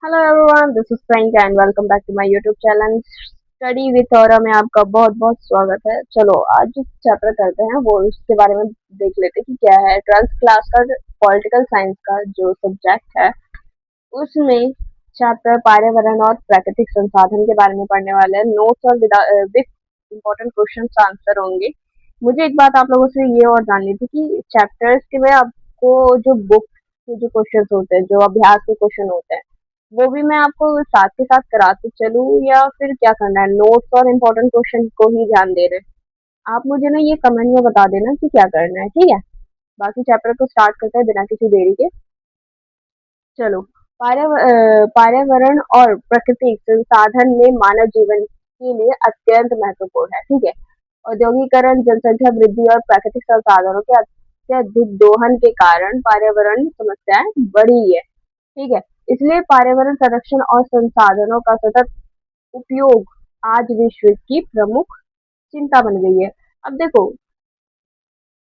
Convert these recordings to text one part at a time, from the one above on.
Hello everyone, this is Priyanka and welcome back to my YouTube channel study with aura में आपका बहुत बहुत स्वागत है। चलो आज जो चैप्टर करते हैं वो उसके बारे में देख लेते हैं कि क्या है। 12th क्लास का पॉलिटिकल साइंस का जो सब्जेक्ट है उसमें चैप्टर पर्यावरण और प्राकृतिक संसाधन के बारे में पढ़ने वाले हैं। नोट्स और विद इम्पोर्टेंट क्वेश्चन आंसर होंगे। मुझे एक बात आप लोगों से ये और जाननी थी कि चैप्टर्स के में आपको जो बुक के जो क्वेश्चन होते हैं, जो अभ्यास के क्वेश्चन होते हैं, वो भी मैं आपको साथ के साथ कराते चलूँ या फिर क्या करना है, नोट्स और इम्पोर्टेंट क्वेश्चन को ही ध्यान दे रहे हैं? आप मुझे ना ये कमेंट में बता देना कि क्या करना है, ठीक है। बाकी चैप्टर को स्टार्ट करते हैं बिना किसी देरी के। चलो, पर्यावरण और प्राकृतिक संसाधन में मानव जीवन के लिए अत्यंत महत्वपूर्ण है, ठीक है। औद्योगिकरण, जनसंख्या वृद्धि और प्राकृतिक संसाधनों के अत्यधिक दोहन के कारण पर्यावरण समस्याएं बढ़ी है, ठीक है। इसलिए पर्यावरण संरक्षण और संसाधनों का सतत उपयोग आज विश्व की प्रमुख चिंता बन गई है। अब देखो,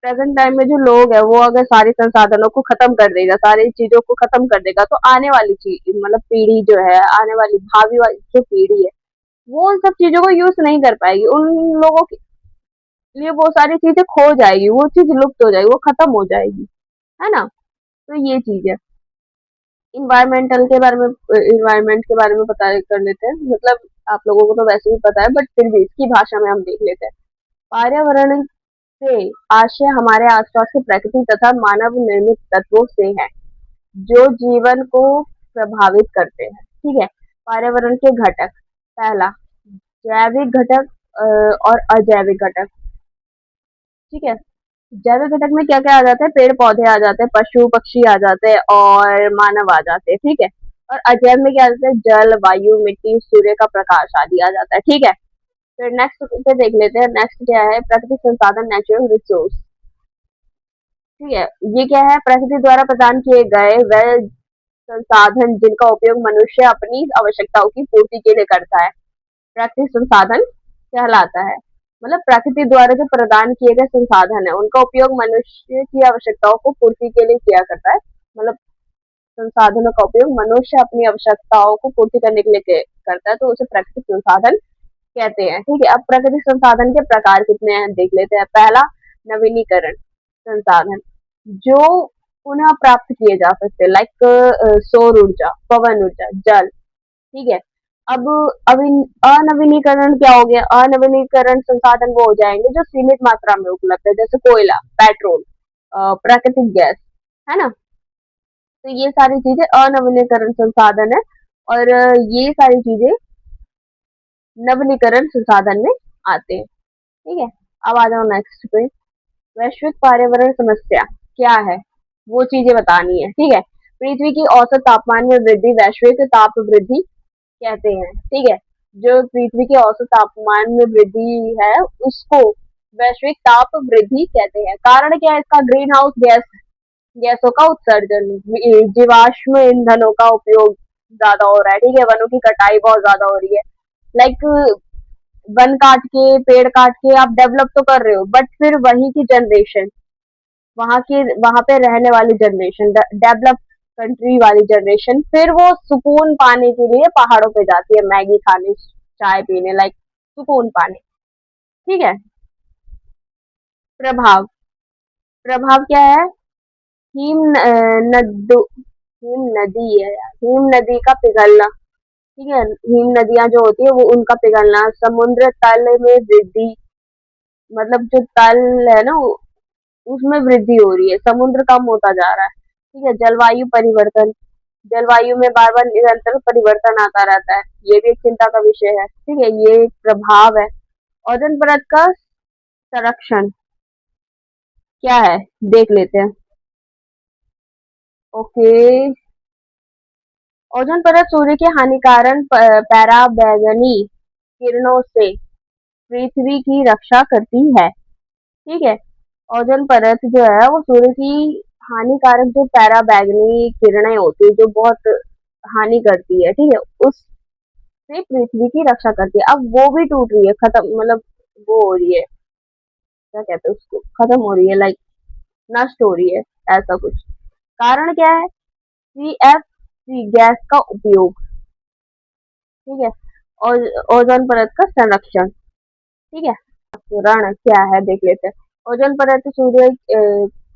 प्रेजेंट टाइम में जो लोग है वो अगर सारे संसाधनों को खत्म कर देगा, सारी चीजों को खत्म कर देगा, तो आने वाली चीज मतलब पीढ़ी जो है, आने वाली भावी वाली जो पीढ़ी है, वो उन सब चीजों को यूज नहीं कर पाएगी। उन लोगों के लिए वो सारी चीजें खो जाएगी, वो चीज लुप्त हो जाएगी, वो खत्म हो जाएगी, है ना। तो ये चीज है। इन्वायरमेंट के बारे में पता कर लेते हैं। मतलब आप लोगों को तो वैसे ही पता है, बट फिर भी इसकी भाषा में हम देख लेते हैं। पर्यावरण से आशय हमारे आसपास के प्रकृति तथा मानव निर्मित तत्वों से है जो जीवन को प्रभावित करते हैं, ठीक है। पर्यावरण के घटक: पहला, जैविक घटक और अजैविक घटक, ठीक है। जैविक घटक में क्या क्या आ जाता है? पेड़ पौधे आ जाते हैं, पशु पक्षी आ जाते हैं और मानव आ जाते हैं, ठीक है। और अजैव में क्या आ जाता है? जल, वायु, मिट्टी, सूर्य का प्रकाश आदि आ जाता है, ठीक है। फिर नेक्स्ट पे देख लेते हैं। नेक्स्ट क्या है? प्राकृतिक संसाधन, नेचुरल रिसोर्स, ठीक है। ये क्या है? प्रकृति द्वारा प्रदान किए गए वह संसाधन जिनका उपयोग मनुष्य अपनी आवश्यकताओं की पूर्ति के लिए करता है, प्राकृतिक संसाधन कहलाता है। मतलब प्रकृति द्वारा जो प्रदान किए गए संसाधन है उनका उपयोग मनुष्य की आवश्यकताओं को पूर्ति के लिए किया करता है। मतलब संसाधनों का उपयोग मनुष्य अपनी आवश्यकताओं को पूर्ति करने के लिए करता है, तो उसे प्राकृतिक संसाधन कहते हैं, ठीक है। अब प्राकृतिक संसाधन के प्रकार कितने हैं देख लेते हैं। पहला, नवीनीकरण संसाधन, जो पुनः प्राप्त किए जा सकते हैं, लाइक सौर ऊर्जा, पवन ऊर्जा, जल, ठीक है। अब अनवीनीकरण क्या हो गया? अनवीनीकरण संसाधन वो हो जाएंगे जो सीमित मात्रा में उपलब्ध है, जैसे कोयला, पेट्रोल, प्राकृतिक गैस, है ना। तो ये सारी चीजें अनवीनीकरण संसाधन है और ये सारी चीजें नवीनीकरण संसाधन में आते हैं, ठीक है। अब आ जाओ नेक्स्ट पे। वैश्विक पर्यावरण समस्या क्या है, वो चीजें बतानी है, ठीक है। पृथ्वी की औसत तापमान में वृद्धि वैश्विक ताप वृद्धि कहते हैं, ठीक है। जो पृथ्वी के औसत तापमान में वृद्धि है उसको वैश्विक ताप वृद्धि कहते हैं। कारण क्या है इसका? ग्रीन हाउस गैसों का उत्सर्जन, जीवाश्म ईंधनों का उपयोग ज्यादा हो रहा है, ठीक है। वनों की कटाई बहुत ज्यादा हो रही है। लाइक वन काट के, पेड़ काट के आप डेवलप तो कर रहे हो, बट फिर वही की जनरेशन, वहां पे रहने वाली जनरेशन, डेवलप कंट्री वाली जनरेशन, फिर वो सुकून पाने के लिए पहाड़ों पे जाती है, मैगी खाने, चाय पीने, लाइक सुकून पाने, ठीक है। प्रभाव, प्रभाव क्या है? हिम नद हिम नदी है यार, हिम नदी का पिघलना, ठीक है। हिम नदियां जो होती है वो उनका पिघलना, समुद्र तल में वृद्धि, मतलब जो तल है ना उसमें वृद्धि हो रही है, समुद्र कम होता जा रहा है, ठीक है। जलवायु परिवर्तन, जलवायु में बार बार निरंतर परिवर्तन आता रहता है, ये भी एक चिंता का विषय है, ठीक है। ये एक प्रभाव है। ओजोन परत का संरक्षण क्या है देख लेते हैं। ओके, ओजोन परत सूर्य के हानिकारक पराबैंगनी किरणों से पृथ्वी की रक्षा करती है, ठीक है। ओजोन परत जो है वो सूर्य की हानिकारक जो पराबैंगनी किरणें होती है जो बहुत हानि करती है, ठीक है, उससे पृथ्वी की रक्षा करती है। अब वो भी टूट रही है, खत्म, मतलब वो हो रही है, क्या कहते हैं उसको, खत्म हो रही है, लाइक नष्ट हो रही है, ऐसा कुछ। कारण क्या है? सीएफ3 गैस का उपयोग, ठीक है। और ओजोन परत का संरक्षण, ठीक है। रण क्या है देख लेते हैं। ओजोन परत सूर्य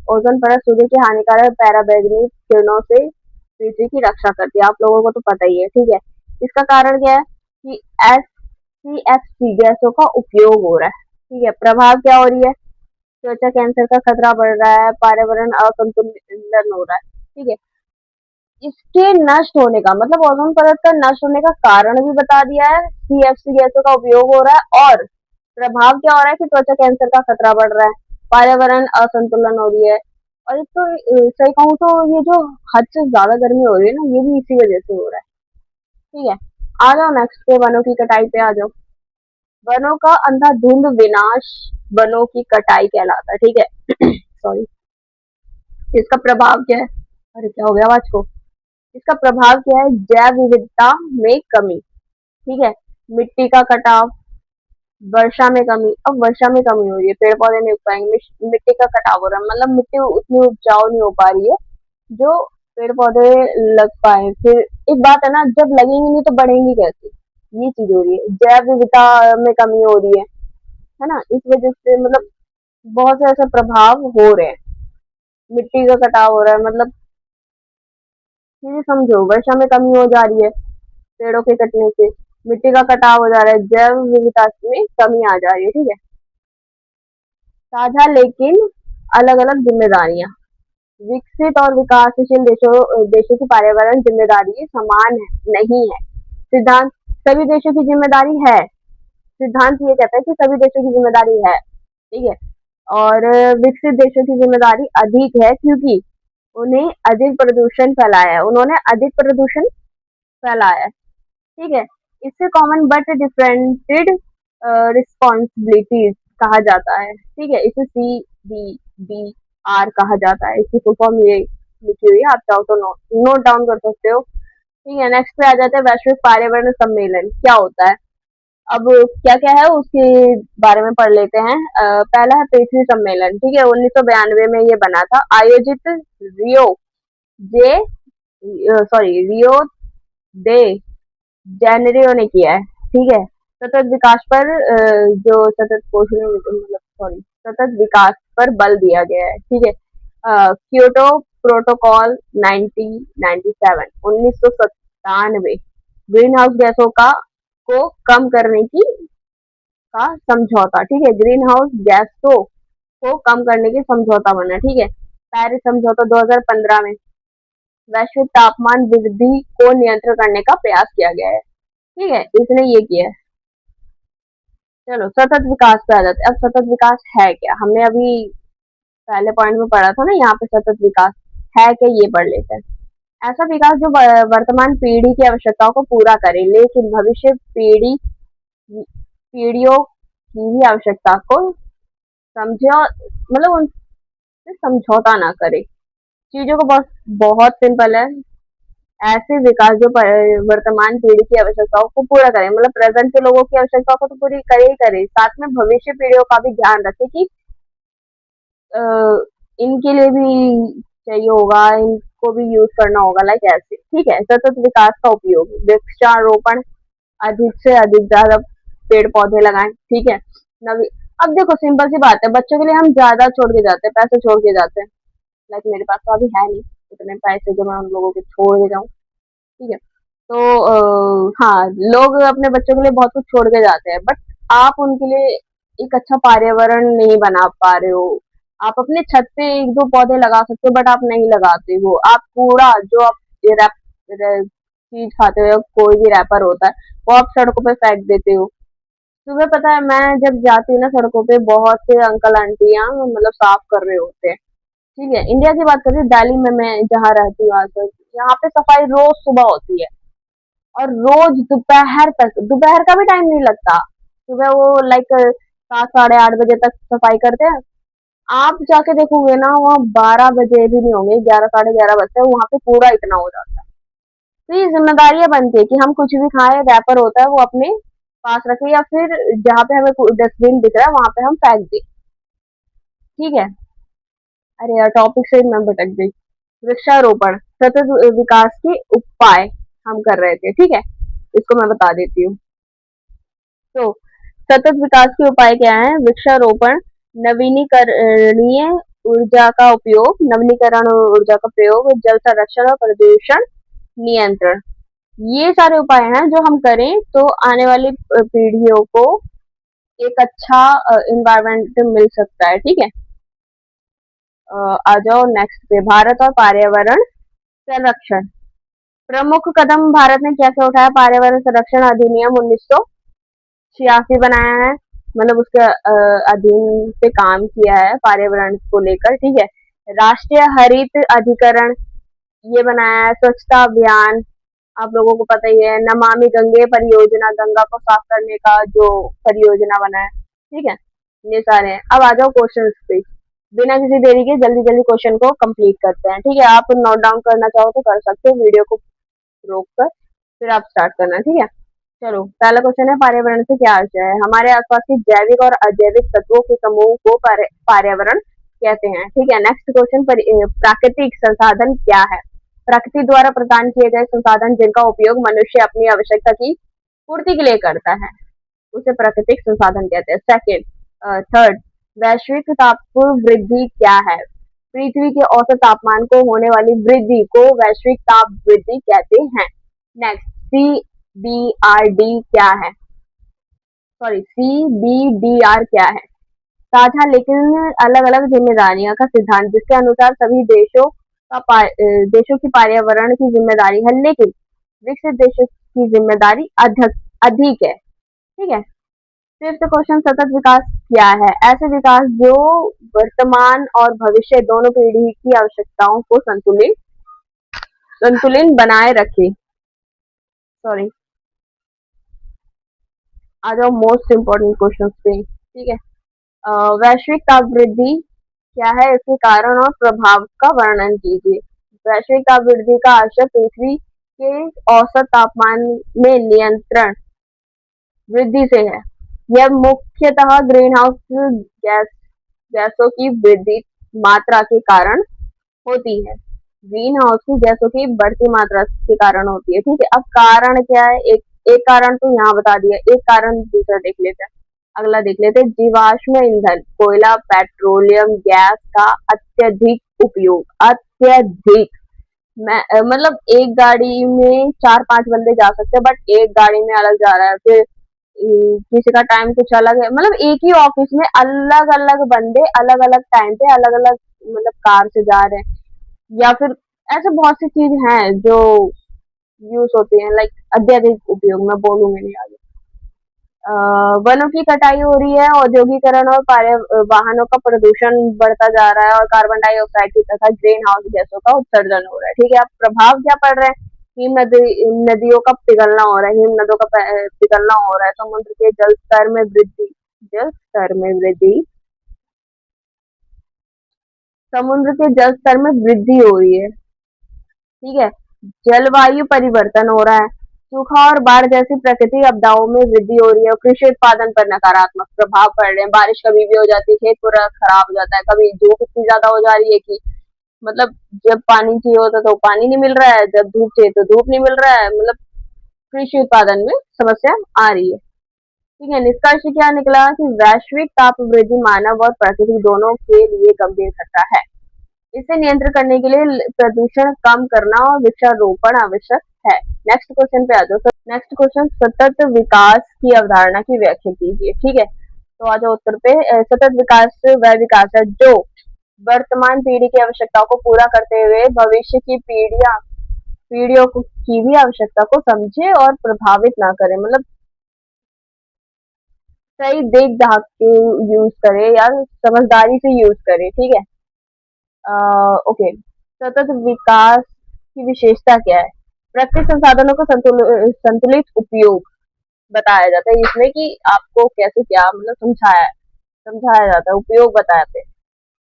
ओजोन परत सूर्य की हानिकारक पराबैंगनी किरणों से पृथ्वी की रक्षा करती है, आप लोगों को तो पता ही है, ठीक है। इसका कारण क्या है कि SCFC गैसों का उपयोग हो रहा है, ठीक है। प्रभाव क्या हो रही है, त्वचा कैंसर का खतरा बढ़ रहा है, पर्यावरण असंतुलन हो रहा है, ठीक है। इसके नष्ट होने का मतलब ओजोन परत का नष्ट होने का कारण भी बता दिया है, CFC गैसों का उपयोग हो रहा है, और प्रभाव क्या हो रहा है कि त्वचा कैंसर का खतरा बढ़ रहा है, पर्यावरण असंतुलन हो रही है। और एक तो सही कहूँ तो ये जो हद से ज्यादा गर्मी हो रही है ना, ये भी इसी वजह से हो रहा है, ठीक है। आ जाओ नेक्स्ट पे, वनों की कटाई पे आ जाओ। वनों का अंधाधुंध विनाश वनों की कटाई कहलाता है, ठीक है। सॉरी। इसका प्रभाव क्या है, अरे क्या हो गया आवाज को, इसका प्रभाव क्या है, जैव विविधता में कमी, ठीक है। मिट्टी का कटाव, वर्षा में कमी, अब वर्षा में कमी हो रही है, पेड़ पौधे नहीं उग पाएंगे, मिट्टी का कटाव हो रहा है, मतलब मिट्टी उतनी उपजाऊ नहीं हो पा रही है जो पेड़ पौधे लग पाए। फिर एक बात है ना, जब लगेंगे नहीं तो बढ़ेंगी कैसे, ये चीज हो रही है, जैव विविधता में कमी हो रही है ना। इस वजह से मतलब बहुत से ऐसे प्रभाव हो रहे हैं, मिट्टी का कटाव हो रहा है, मतलब चीजें समझो, वर्षा में कमी हो जा रही है पेड़ों के कटने से, मिट्टी का कटाव हो जा रहा है, जैव विविधता में कमी आ जा रही है, ठीक है। साझा लेकिन अलग अलग जिम्मेदारियां, विकसित और विकासशील देशों की पर्यावरण जिम्मेदारी समान है नहीं है। सिद्धांत, सभी देशों की जिम्मेदारी है, सिद्धांत ये कहता है कि सभी देशों की जिम्मेदारी है, ठीक है। और विकसित देशों की जिम्मेदारी अधिक है क्योंकि उन्हें अधिक प्रदूषण फैलाया है, उन्होंने अधिक प्रदूषण फैलाया है, ठीक है। इससे कॉमन बट डिफरेंटेड रिस्पॉन्सिबिलिटीज कहा जाता है, ठीक है। इसे CBDR कहा जाता है, इसकी फुल फॉर्म ये लिखी हुई है, आप चाहो तो नोट डाउन कर सकते हो, ठीक है। नेक्स्ट पे आ जाते हैं, वैश्विक पर्यावरण सम्मेलन क्या होता है। अब क्या क्या है उसके बारे में पढ़ लेते हैं। पहला है पृथ्वी सम्मेलन, ठीक है, 1992 में ये बना था, आयोजित रियो जे रियो दे जेनेरियो ने किया है, ठीक है। सतत विकास पर जो सतत पोषण मतलब सतत विकास पर बल दिया गया है, ठीक है। क्योटो प्रोटोकॉल 1997 1997 ग्रीन हाउस गैसों का को कम करने की का समझौता, ठीक है। ग्रीन हाउस गैसों को कम करने की समझौता बना, ठीक है। पेरिस समझौता 2015 में वैश्विक तापमान वृद्धि को नियंत्रण करने का प्रयास किया गया है, ठीक है, इसने ये किया है। चलो सतत विकास पे आ जाते हैं। अब सतत विकास है क्या, हमने अभी पहले पॉइंट में पढ़ा था ना, यहाँ पे सतत विकास है क्या ये पढ़ लेते हैं। ऐसा विकास जो वर्तमान पीढ़ी की आवश्यकताओं को पूरा करे लेकिन भविष्य पीढ़ियों की भी आवश्यकता को समझे और मतलब उनसे समझौता ना करे। चीजों को बहुत बहुत सिंपल है, ऐसे विकास जो वर्तमान पीढ़ी की आवश्यकताओं को पूरा करे, मतलब प्रेजेंट के लोगों की आवश्यकताओं को तो पूरी करे ही करे, साथ में भविष्य पीढ़ियों का भी ध्यान रखे कि अ, इनके लिए भी चाहिए होगा, इनको भी यूज करना होगा, लाइक ऐसे, ठीक है। सतत विकास का उपयोग, वृक्षारोपण, अधिक से अधिक ज्यादा पेड़ पौधे लगाएं, ठीक है। नवी अब देखो सिंपल सी बात है, बच्चों के लिए हम ज्यादा छोड़ के जाते हैं, पैसे छोड़ के जाते हैं, लाइक मेरे पास तो अभी है नहीं इतने पैसे जो मैं उन लोगों के छोड़ के जाऊं, ठीक है। तो हाँ, लोग अपने बच्चों के लिए बहुत कुछ छोड़ के जाते हैं, बट आप उनके लिए एक अच्छा पर्यावरण नहीं बना पा रहे हो। आप अपने छत पे एक दो पौधे लगा सकते हो, बट आप नहीं लगाते हो। आप कूड़ा जो आप ये चीज खाते हो, कोई भी रैपर होता है, वो आप सड़कों पे फेंक देते हो। तुम्हें पता है, मैं जब जाती हूँ ना सड़कों पे, बहुत से अंकल आंटियां मतलब साफ कर रहे होते हैं, ठीक है। इंडिया की बात करें, दिल्ली में मैं जहाँ रहती हूँ आजकल, यहाँ पे सफाई रोज सुबह होती है, और रोज दोपहर तक, दोपहर का भी टाइम नहीं लगता, सुबह वो लाइक 7 साढ़े 8 बजे तक सफाई करते हैं। आप जाके देखोगे ना, वहाँ 12 बजे भी नहीं होंगे, 11 साढ़े 11 बजते हैं, वहाँ पे पूरा इतना हो जाता है। तो ये जिम्मेदारियां बनती है कि हम कुछ भी खाएं, रैपर होता है वो अपने पास रखें, या फिर जहाँ पे हमें डस्टबिन दिख रहा है वहां पे हम फेंक दें, ठीक है। अरे यार टॉपिक से मैं भटक गई। वृक्षारोपण, सतत विकास के उपाय हम कर रहे थे, ठीक है। इसको मैं बता देती हूँ। तो सतत विकास के उपाय क्या हैं? वृक्षारोपण, नवीनीकरणीय ऊर्जा का उपयोग, नवीनीकरण ऊर्जा का प्रयोग, जल संरक्षण और प्रदूषण नियंत्रण। ये सारे उपाय हैं जो हम करें तो आने वाली पीढ़ियों को एक अच्छा इन्वायरमेंट मिल सकता है। ठीक है, आ जाओ नेक्स्ट पे, भारत और पर्यावरण संरक्षण। प्रमुख कदम भारत ने क्या क्या उठाया? पर्यावरण संरक्षण अधिनियम 1986 बनाया है, मतलब उसके अधीन पे काम किया है पर्यावरण को लेकर। ठीक है, राष्ट्रीय हरित अधिकरण ये बनाया है, स्वच्छता अभियान आप लोगों को पता ही है, नमामि गंगे परियोजना, गंगा को साफ करने का जो परियोजना बना है। ठीक है, ये सारे हैं। अब आ जाओ क्वेश्चन पे, बिना किसी देरी के जल्दी जल्दी क्वेश्चन को कंप्लीट करते हैं। ठीक है, आप नोट डाउन करना चाहो तो कर सकते हो, वीडियो को रोक कर फिर आप स्टार्ट करना। ठीक है, चलो पहला क्वेश्चन है, पर्यावरण से क्या आशय है? हमारे आसपास की जैविक और अजैविक तत्वों के समूह को पर्यावरण कहते हैं। ठीक है, नेक्स्ट क्वेश्चन, प्राकृतिक संसाधन क्या है? प्रकृति द्वारा प्रदान किए गए संसाधन जिनका उपयोग मनुष्य अपनी आवश्यकता की पूर्ति के लिए करता है, उसे प्राकृतिक संसाधन कहते हैं। सेकेंड, थर्ड, वैश्विक ताप वृद्धि क्या है? पृथ्वी के औसत तापमान को होने वाली वृद्धि को वैश्विक ताप वृद्धि कहते हैं। नेक्स्ट, CBRD क्या है? सॉरी, CBDR क्या है? साझा लेकिन अलग अलग जिम्मेदारियां का सिद्धांत, जिसके अनुसार सभी देशों की पर्यावरण की जिम्मेदारी है, लेकिन विकसित देशों की जिम्मेदारी अधिक है। ठीक है, फिफ्थ क्वेश्चन, सतत विकास क्या है? ऐसे विकास जो वर्तमान और भविष्य दोनों पीढ़ी की आवश्यकताओं को संतुलित बनाए रखे। सॉरी, आ जाओ मोस्ट इम्पोर्टेंट क्वेश्चन पे। ठीक है, वैश्विक ताप वृद्धि क्या है? इसके कारण और प्रभाव का वर्णन कीजिए। वैश्विक ताप वृद्धि का आशय पृथ्वी के औसत तापमान में नियंत्रण वृद्धि से है। यह मुख्यतः ग्रीन हाउस गैसों की वृद्धि मात्रा के कारण होती है। ग्रीन हाउस की गैसों की बढ़ती मात्रा के कारण होती है। ठीक है, अब कारण क्या है? एक कारण तो यहाँ बता दिया, एक कारण दूसरा देख लेते हैं। अगला देख लेते हैं, जीवाश्म ईंधन, कोयला, पेट्रोलियम गैस का अत्यधिक उपयोग। अत्यधिक, मैं मतलब एक गाड़ी में 4-5 बंदे जा सकते हैं, बट एक गाड़ी में अलग जा रहा है, फिर किसी का टाइम कुछ अलग है, मतलब एक ही ऑफिस में अलग अलग बंदे अलग अलग टाइम पे अलग अलग मतलब कार से जा रहे हैं, या फिर ऐसे बहुत सी चीज हैं जो यूज होती हैं, लाइक अत्यधिक उपयोग, मैं बोलूंगी नहीं आगे। वनों की कटाई हो रही है, औद्योगिकरण और वाहनों का प्रदूषण बढ़ता जा रहा है, और कार्बन डाइऑक्साइड की तथा ग्रीन हाउस गैसों का उत्सर्जन हो रहा है। ठीक है, अब प्रभाव क्या पड़ रहे हैं? नदियों का पिघलना हो रहा है, हिम नदियों का पिघलना हो रहा है, समुद्र के जल स्तर में वृद्धि, समुद्र के जल स्तर में वृद्धि हो रही है। ठीक है, जलवायु परिवर्तन हो रहा है, सूखा और बाढ़ जैसी प्राकृतिक आपदाओं में वृद्धि हो रही है, और कृषि उत्पादन पर नकारात्मक प्रभाव पड़ रहे हैं। बारिश कभी भी हो जाती है, खेत पूरा खराब हो जाता है, कभी धूप इतनी ज्यादा हो जा रही है कि मतलब जब पानी चाहिए होता तो पानी नहीं मिल रहा है, जब धूप चाहिए तो धूप नहीं मिल रहा है, मतलब कृषि उत्पादन में समस्या आ रही है। ठीक है, निष्कर्ष क्या निकला कि वैश्विक ताप वृद्धि मानव और प्रकृति दोनों के लिए गंभीर खतरा है। इसे नियंत्रित करने के लिए प्रदूषण कम करना और वृक्षारोपण आवश्यक है। नेक्स्ट क्वेश्चन पे आ जाओ। नेक्स्ट क्वेश्चन, सतत विकास की अवधारणा की व्याख्या कीजिए। ठीक है, तो आ जाओ उत्तर पे। सतत विकास वह विकास है जो वर्तमान पीढ़ी की आवश्यकताओं को पूरा करते हुए भविष्य की पीढ़ियों की भी आवश्यकता को समझे और प्रभावित ना करे, मतलब सही देख दाख के यूज करे या समझदारी से यूज करे। ठीक है, ओके, सतत विकास की विशेषता क्या है? प्राकृतिक संसाधनों का संतुलित उपयोग बताया जाता है इसमें, कि आपको कैसे क्या मतलब समझाया जाता है, उपयोग बताते हैं।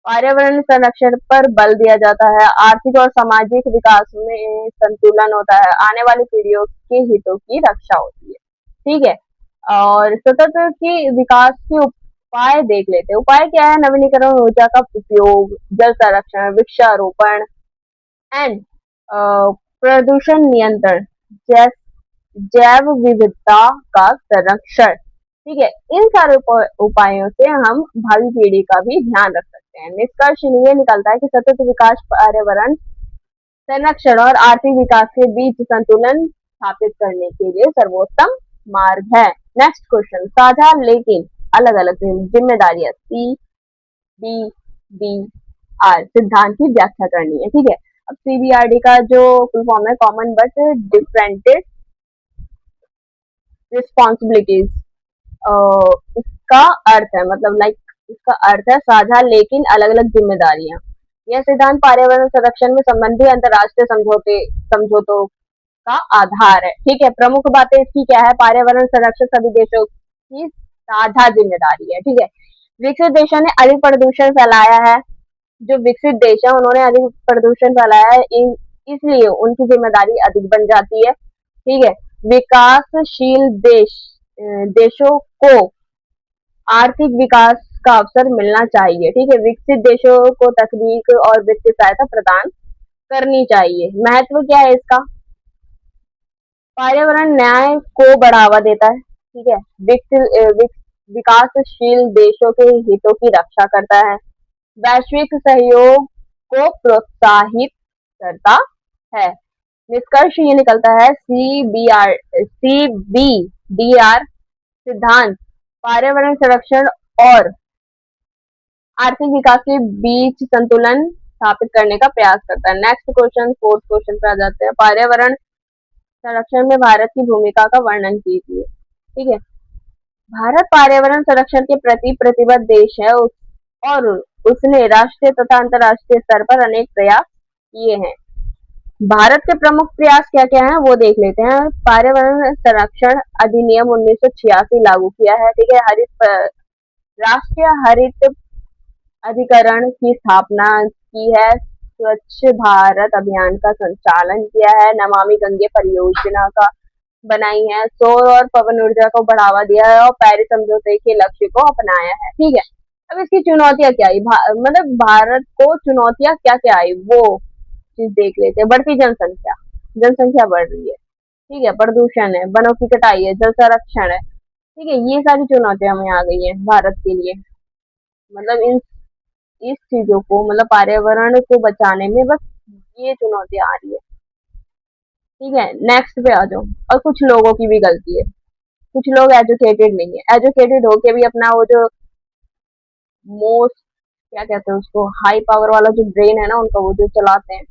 पर्यावरण संरक्षण पर बल दिया जाता है, आर्थिक और सामाजिक विकास में संतुलन होता है, आने वाली पीढ़ियों के हितों की रक्षा होती है। ठीक है, और सतत की विकास के उपाय देख लेते हैं। उपाय क्या है? नवीनीकरण ऊर्जा का उपयोग, जल संरक्षण, वृक्षारोपण एंड प्रदूषण नियंत्रण जैव विविधता का संरक्षण। ठीक है, इन सारे उपायों से हम भावी पीढ़ी का भी ध्यान रख सकते हैं। निष्कर्ष ये निकलता है कि सतत विकास पर्यावरण संरक्षण और आर्थिक विकास के बीच संतुलन स्थापित करने के लिए सर्वोत्तम मार्ग है। नेक्स्ट क्वेश्चन, साझा लेकिन अलग अलग जिम्मेदारियां CBDR सिद्धांत की व्याख्या करनी है। ठीक है, अब CBRD का जो फुल फॉर्म है कॉमन बट डिफरेंटेड रिस्पॉन्सिबिलिटीज, इसका अर्थ है मतलब लाइक इसका अर्थ है साझा लेकिन अलग अलग जिम्मेदारियां। यह सिद्धांत पर्यावरण संरक्षण में संबंधी अंतर्राष्ट्रीय समझौतों का आधार है। ठीक है, प्रमुख बातें इसकी क्या है, पर्यावरण संरक्षण सभी देशों की साझा जिम्मेदारी है। ठीक है, विकसित देशों ने अधिक प्रदूषण फैलाया है, जो विकसित देश है उन्होंने अधिक प्रदूषण फैलाया है, इसलिए उनकी जिम्मेदारी अधिक बन जाती है। ठीक है, विकासशील देशों को आर्थिक विकास का अवसर मिलना चाहिए। ठीक है, विकसित देशों को तकनीक और वित्तीय सहायता प्रदान करनी चाहिए। महत्व क्या है इसका, पर्यावरण न्याय को बढ़ावा देता है। ठीक है, विकासशील देशों के हितों की रक्षा करता है, वैश्विक सहयोग को प्रोत्साहित करता है। निष्कर्ष ये निकलता है CBDR सिद्धांत पर्यावरण संरक्षण और आर्थिक विकास के बीच संतुलन स्थापित करने का प्रयास करता है। नेक्स्ट क्वेश्चन, फोर्थ क्वेश्चन पे आ जाते हैं, पर्यावरण संरक्षण में भारत की भूमिका का वर्णन कीजिए। ठीक है, भारत पर्यावरण संरक्षण के प्रति प्रतिबद्ध देश है और उसने राष्ट्रीय तथा अंतर्राष्ट्रीय स्तर पर अनेक प्रयास किए हैं। भारत के प्रमुख प्रयास क्या क्या हैं वो देख लेते हैं। पर्यावरण संरक्षण अधिनियम 1986 लागू किया है। ठीक है, राष्ट्रीय हरित अधिकरण की स्थापना की है, स्वच्छ भारत अभियान का संचालन किया है, नमामि गंगे परियोजना का बनाई है, सौर और पवन ऊर्जा को बढ़ावा दिया है और पेरिस समझौते के लक्ष्य को अपनाया है। ठीक है, अब इसकी चुनौतियां क्या आई, मतलब भारत को चुनौतियां क्या क्या आई वो चीज देख लेते हैं। बढ़ती जनसंख्या, जनसंख्या बढ़ रही है। ठीक है, प्रदूषण है, वनों की कटाई है, जल संरक्षण है। ठीक है, ये सारी चुनौतियां हमें आ गई है भारत के लिए। मतलब इस चीजों को मतलब पर्यावरण को बचाने में बस ये चुनौतियां आ रही है। ठीक है, नेक्स्ट पे आ जाओ। और कुछ लोगों की भी गलती है, कुछ लोग एजुकेटेड नहीं है, एजुकेटेड होके भी अपना वो जो मोस्ट क्या कहते हैं उसको हाई पावर वाला जो ब्रेन है ना उनका, वो जो चलाते हैं,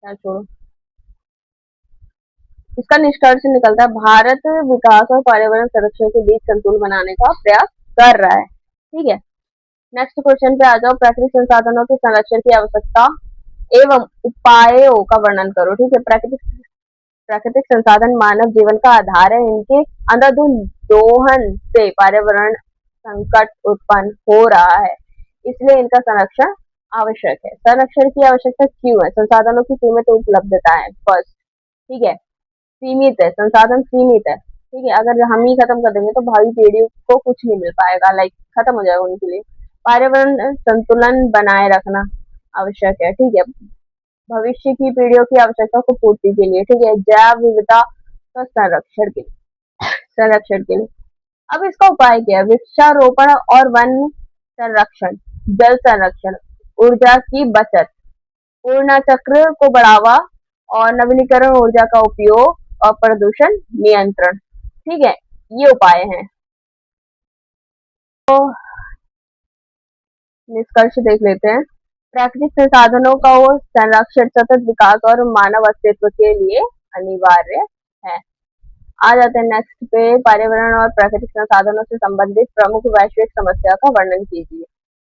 क्या छोड़ो। इसका निष्कर्ष निकलता है भारत विकास और पर्यावरण संरक्षण के बीच संतुलन बनाने का प्रयास कर रहा है। ठीक है, नेक्स्ट क्वेश्चन पे आ जाओ, प्राकृतिक संसाधनों के संरक्षण की आवश्यकता एवं उपायों का वर्णन करो। ठीक है, प्राकृतिक संसाधन मानव जीवन का आधार है, इनके अंधाधुंध दोहन से पर्यावरण संकट उत्पन्न हो रहा है, इसलिए इनका संरक्षण आवश्यक है। संरक्षण की आवश्यकता क्यों है, संसाधनों की सीमित उपलब्धता है फर्स्ट। ठीक है, सीमित है, संसाधन सीमित है। ठीक है, अगर हम ही खत्म कर देंगे तो भावी पीढ़ी को कुछ नहीं मिल पाएगा, लाइक खत्म हो जाएगा उनके लिए। पर्यावरण संतुलन बनाए रखना आवश्यक है। ठीक है, भविष्य की पीढ़ियों की आवश्यकता को पूर्ति के लिए। ठीक है, जैव विविधता का संरक्षण के लिए। अब इसका उपाय क्या है, वृक्षारोपण और वन संरक्षण, जल संरक्षण, ऊर्जा की बचत, पूर्ण चक्र को बढ़ावा और नवीनीकरण ऊर्जा का उपयोग और प्रदूषण नियंत्रण। ठीक है, ये उपाय हैं। तो निष्कर्ष देख लेते हैं। प्राकृतिक संसाधनों का वो संरक्षण सतत विकास और मानव अस्तित्व के लिए अनिवार्य है। आ जाते हैं नेक्स्ट पे, पर्यावरण और प्राकृतिक संसाधनों से संबंधित प्रमुख वैश्विक समस्या का वर्णन कीजिए।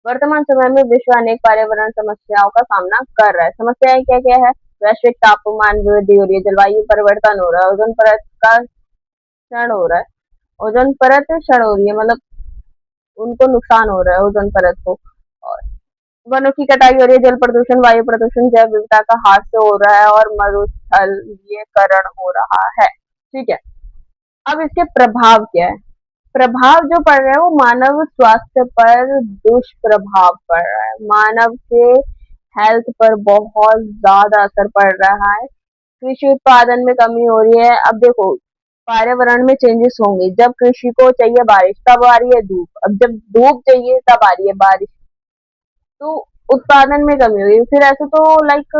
वर्तमान समय में विश्व अनेक पर्यावरण समस्याओं का सामना कर रहा है। समस्याएं क्या क्या है, वैश्विक तापमान वृद्धि हो रही है, जलवायु परिवर्तन हो रहा है, ओजोन परत का क्षरण हो रहा है, ओजोन परत क्षरण हो रही है, मतलब उनको नुकसान हो रहा है ओजोन परत को, और वनों की कटाई हो रही है, जल प्रदूषण, वायु प्रदूषण, जैव विविधता का ह्रास हो रहा है और मरुस्थलीकरण हो रहा है। ठीक है, अब इसके प्रभाव क्या है, प्रभाव जो पड़ रहा है वो मानव स्वास्थ्य पर दुष्प्रभाव पड़ रहा है, मानव के हेल्थ पर बहुत ज्यादा असर पड़ रहा है। कृषि उत्पादन में कमी हो रही है। अब देखो, पर्यावरण में चेंजेस होंगे। जब कृषि को चाहिए बारिश, तब आ रही है धूप। अब जब धूप चाहिए, तब आ रही है बारिश। तो उत्पादन में कमी हुई, फिर ऐसे तो लाइक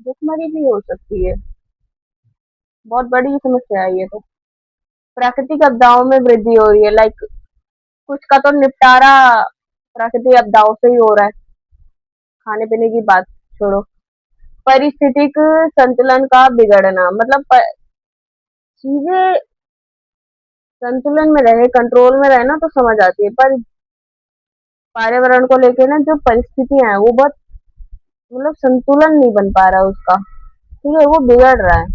भुखमरी भी हो सकती है। बहुत बड़ी समस्या है ये तो। प्राकृतिक आपदाओं में वृद्धि हो रही है, लाइक कुछ का तो निपटारा प्राकृतिक आपदाओं से ही हो रहा है। खाने पीने की बात छोड़ो, पारिस्थितिक संतुलन का बिगड़ना, मतलब चीजें संतुलन में रहे, कंट्रोल में रहे ना, तो समझ आती है। पर पर्यावरण को लेके ना जो परिस्थितियां हैं वो बहुत, मतलब संतुलन नहीं बन पा रहा उसका। ठीक है, वो बिगड़ रहा है।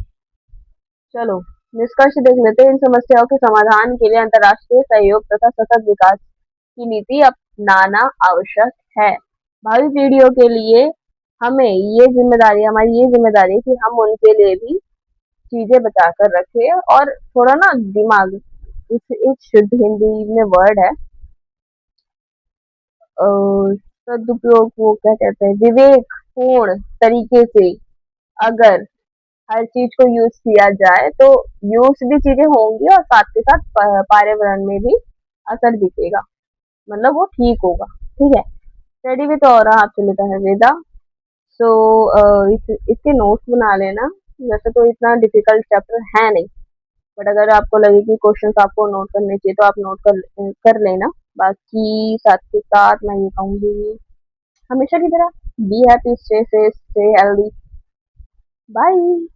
चलो, निष्कर्ष देख लेते हैं। इन समस्याओं के समाधान के लिए अंतर्राष्ट्रीय सहयोग तथा सतत विकास की नीति अपनाना आवश्यक है। भावी पीढ़ियों के लिए हमारी ये जिम्मेदारी है कि हम उनके लिए भी चीजें बचा कर रखें। और थोड़ा ना दिमाग, इस शुद्ध हिंदी में वर्ड है, अ, सदुपयोग, वो क्या कहते हैं, विवेक पूर्ण तरीके से अगर हर चीज को यूज किया जाए तो यूज भी चीजें होंगी और साथ के साथ पर्यावरण में भी असर दिखेगा, मतलब वो ठीक होगा। ठीक है। स्टडी भी तो हो रहा आपसे लेता है वेदा। सो इसके नोट्स बना लेना। वैसे तो इतना डिफिकल्ट चैप्टर है नहीं, बट अगर आपको लगे कि क्वेश्चंस आपको नोट करने चाहिए तो आप नोट कर लेना। बाकी साथ के साथ मैं ये कहूंगी, हमेशा की तरह be happy, stay safe, stay healthy. Bye.